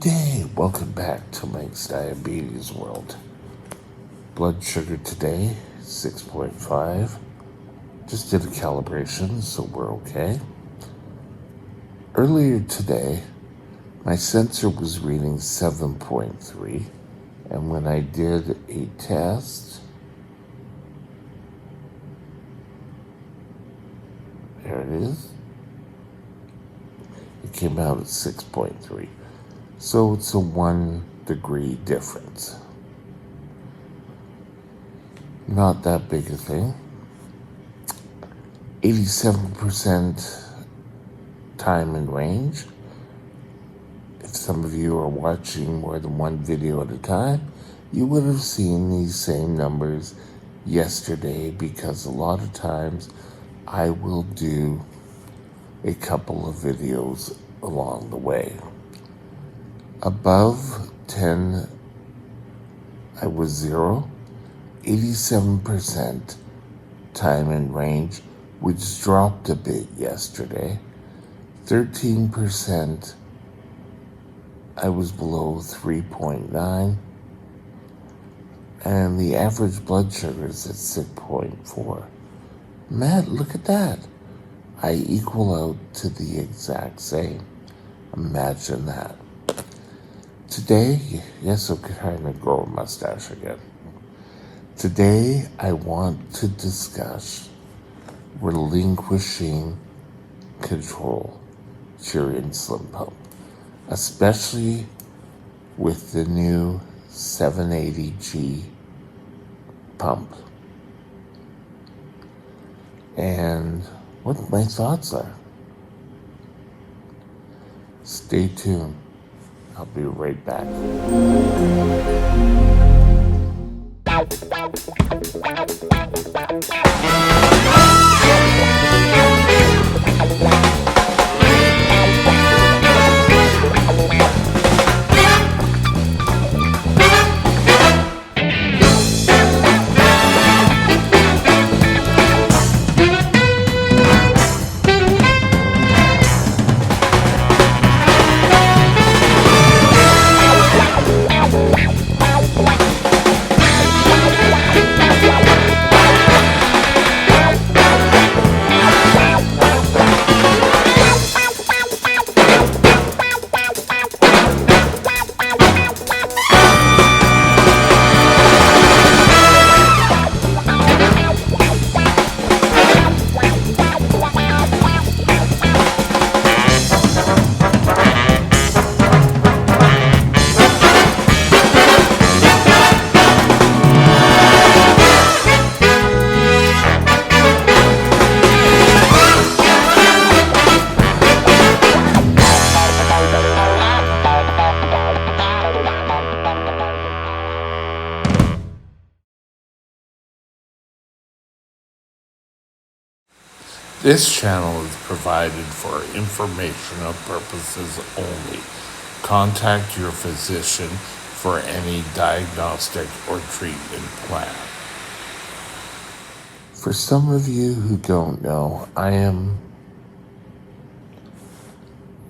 Hey, welcome back to Mike's Diabetes World. Blood sugar today, 6.5. Just did a calibration, so we're okay. Earlier today, my sensor was reading 7.3, and when I did a test, there it is, it came out at 6.3. So it's a 1 degree difference. Not that big a thing. 87% time in range. If some of you are watching more than one video at a time, you would have seen these same numbers yesterday, because a lot of times I will do a couple of videos along the way. Above 10, I was 0. 87% time in range, which dropped a bit yesterday. 13%, I was below 3.9. And the average blood sugar is at 6.4. Matt, look at that. I equal out to the exact same. Imagine that. Today, yes, I'm trying to grow a mustache again. Today, I want to discuss relinquishing control to your insulin pump, especially with the new 780G pump, and what my thoughts are. Stay tuned. I'll be right back. This channel is provided for informational purposes only. Contact your physician for any diagnostic or treatment plan. For some of you who don't know, I am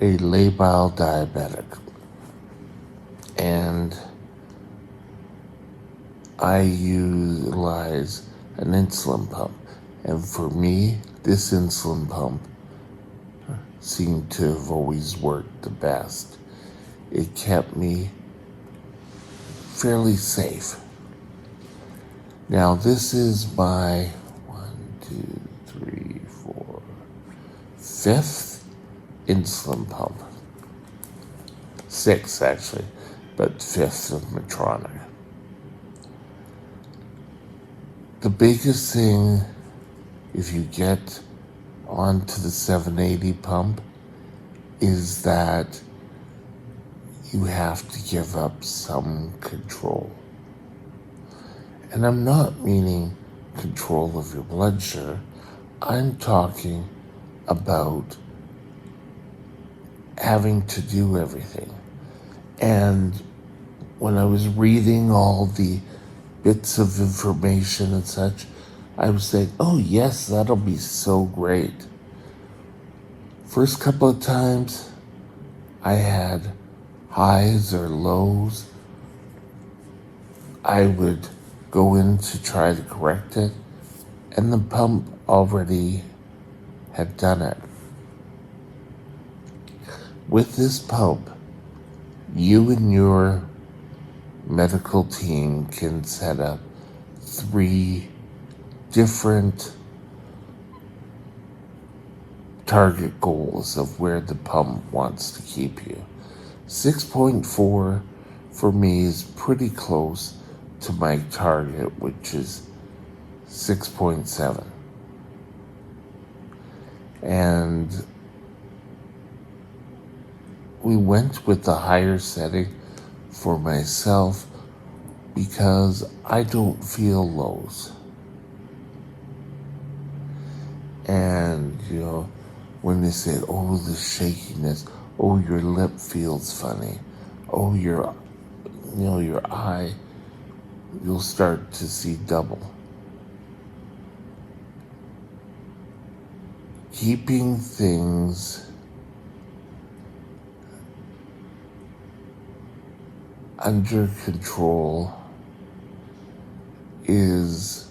a labile diabetic, and I utilize an insulin pump. And for me, this insulin pump seemed to have always worked the best. It kept me fairly safe. Now, this is my 5th insulin pump. 6th, actually, but 5th of Medtronic. The biggest thing, if you get onto the 780 pump, is that you have to give up some control. And I'm not meaning control of your blood sugar. I'm talking about having to do everything. And when I was reading all the bits of information and such, I was saying, oh yes, that'll be so great. First couple of times, I had highs or lows, I would go in to try to correct it, and the pump already had done it. With this pump, you and your medical team can set up 3 different target goals of where the pump wants to keep you. 6.4 for me is pretty close to my target, which is 6.7. And we went with the higher setting for myself because I don't feel lows. And, when they say, oh, the shakiness, oh, your lip feels funny, oh, your eye, you'll start to see double. Keeping things under control is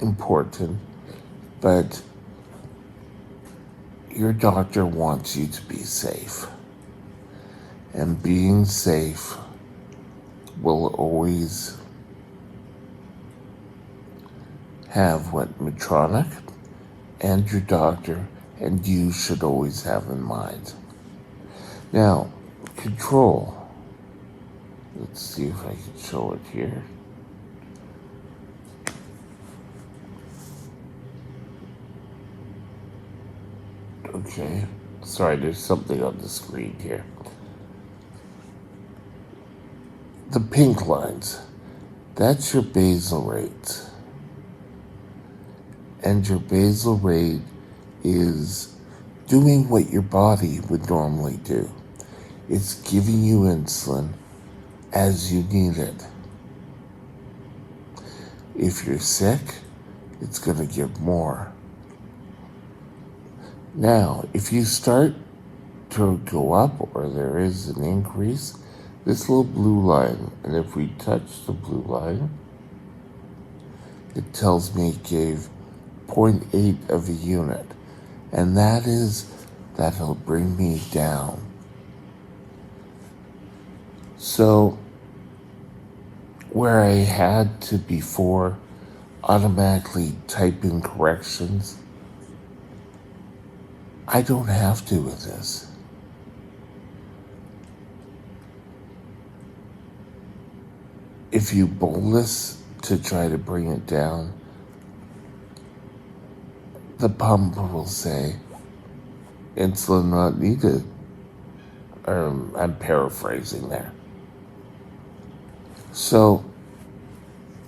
important, but your doctor wants you to be safe. And being safe will always have what Medtronic and your doctor and you should always have in mind. Now, control. Let's see if I can show it here. Okay, sorry, there's something on the screen here. The pink lines, that's your basal rate. And your basal rate is doing what your body would normally do. It's giving you insulin as you need it. If you're sick, it's going to give more. Now, if you start to go up or there is an increase, this little blue line, and if we touch the blue line, it tells me it gave 0.8 of a unit, and that'll bring me down. So, where I had to before automatically type in corrections, I don't have to with this. If you bolus to try to bring it down, the pump will say, insulin not needed. I'm paraphrasing there. So,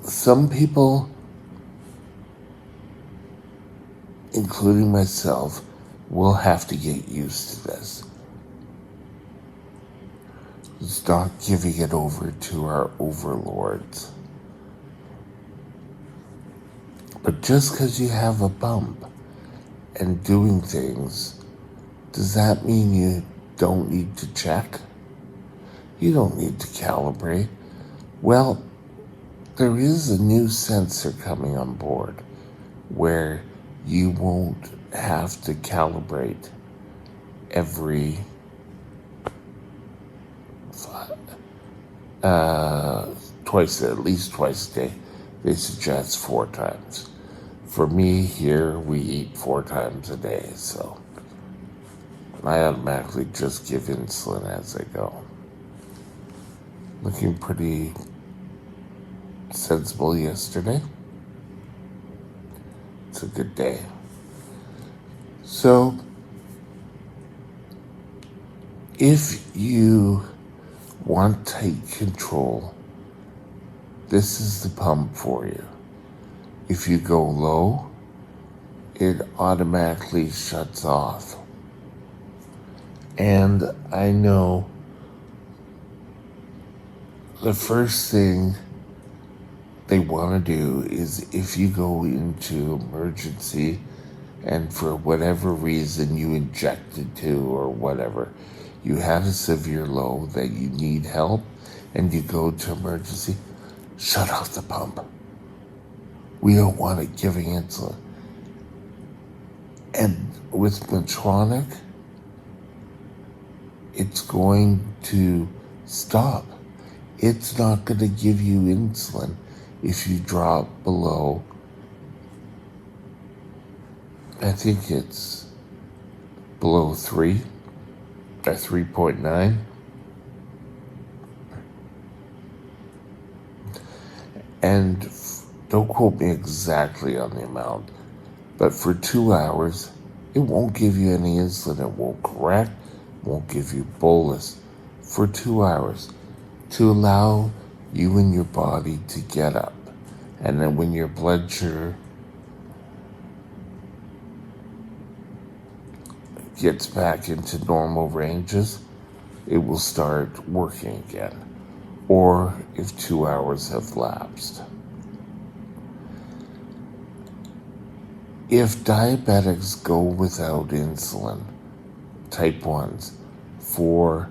some people, including myself, will have to get used to this. It's not giving it over to our overlords. But just because you have a bump and doing things, does that mean you don't need to check? You don't need to calibrate. Well, there is a new sensor coming on board where you won't have to calibrate every at least twice a day. They suggest 4 times. For me here, we eat 4 times a day, so I automatically just give insulin as I go. Looking pretty sensible yesterday. It's a good day. So, if you want tight control, this is the pump for you. If you go low, it automatically shuts off. And I know the first thing they want to do is if you go into emergency and for whatever reason you injected to or whatever, you have a severe low that you need help and you go to emergency, shut off the pump. We don't want it giving insulin. And with Medtronic, it's going to stop. It's not going to give you insulin if you drop below, I think it's below 3 or 3.9. And don't quote me exactly on the amount, but for 2 hours, it won't give you any insulin. It won't correct, won't give you bolus for 2 hours to allow you and your body to get up. And then when your blood sugar gets back into normal ranges, it will start working again. Or if 2 hours have lapsed. If diabetics go without insulin, type 1s, for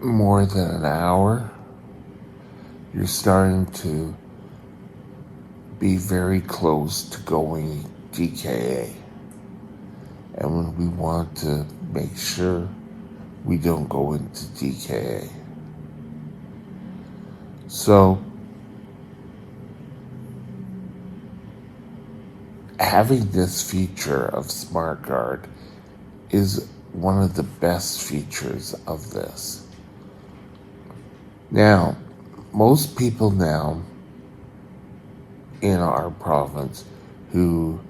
more than an hour, you're starting to be very close to going DKA. And we want to make sure we don't go into DKA. So, having this feature of SmartGuard is one of the best features of this. Now, most people now in our province who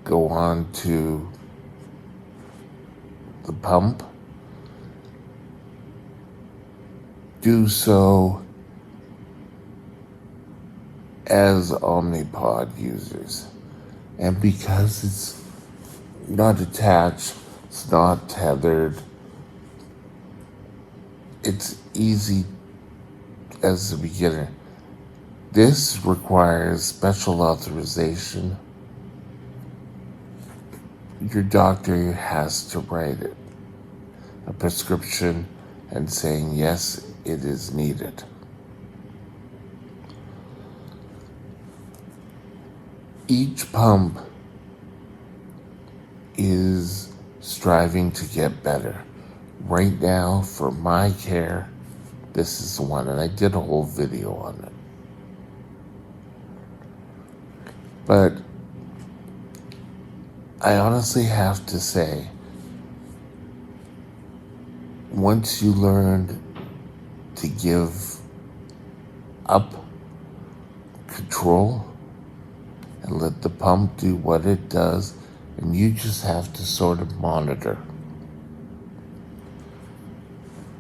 go on to the pump do so as Omnipod users. And because it's not attached, it's not tethered, it's easy as a beginner. This requires special authorization. Your doctor has to write it, a prescription, and saying, yes, it is needed. Each pump is striving to get better. Right now, for my care, this is the one, and I did a whole video on it. But I honestly have to say, once you learn to give up control and let the pump do what it does, and you just have to sort of monitor.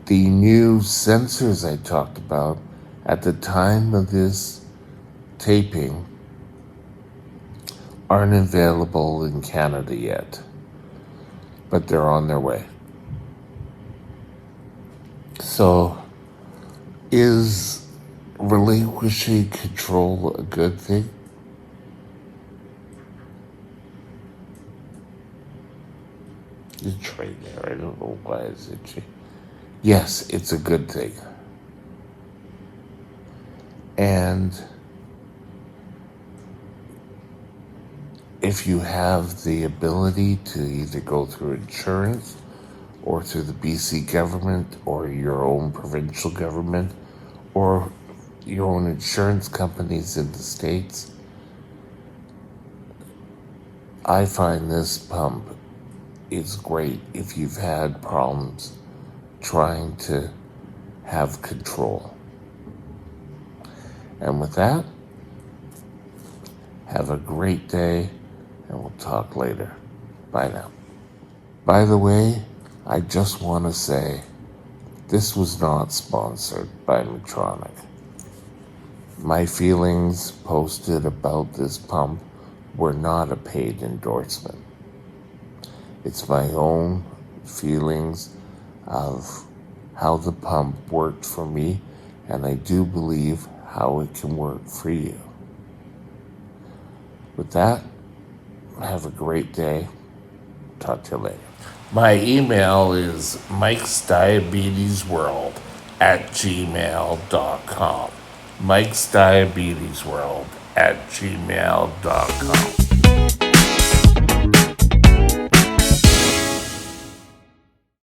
The new sensors I talked about at the time of this taping aren't available in Canada yet, but they're on their way. So, is relinquishing control a good thing? It's right there. I don't know why it's itchy. Yes, it's a good thing. And if you have the ability to either go through insurance or through the BC government or your own provincial government or your own insurance companies in the States, I find this pump is great if you've had problems trying to have control. And with that, have a great day, and we'll talk later. Bye now. By the way, I just want to say, this was not sponsored by Medtronic. My feelings posted about this pump were not a paid endorsement. It's my own feelings of how the pump worked for me, and I do believe how it can work for you. With that, have a great day. Talk to you later. My email is mikesdiabetesworld@gmail.com. mikesdiabetesworld@gmail.com.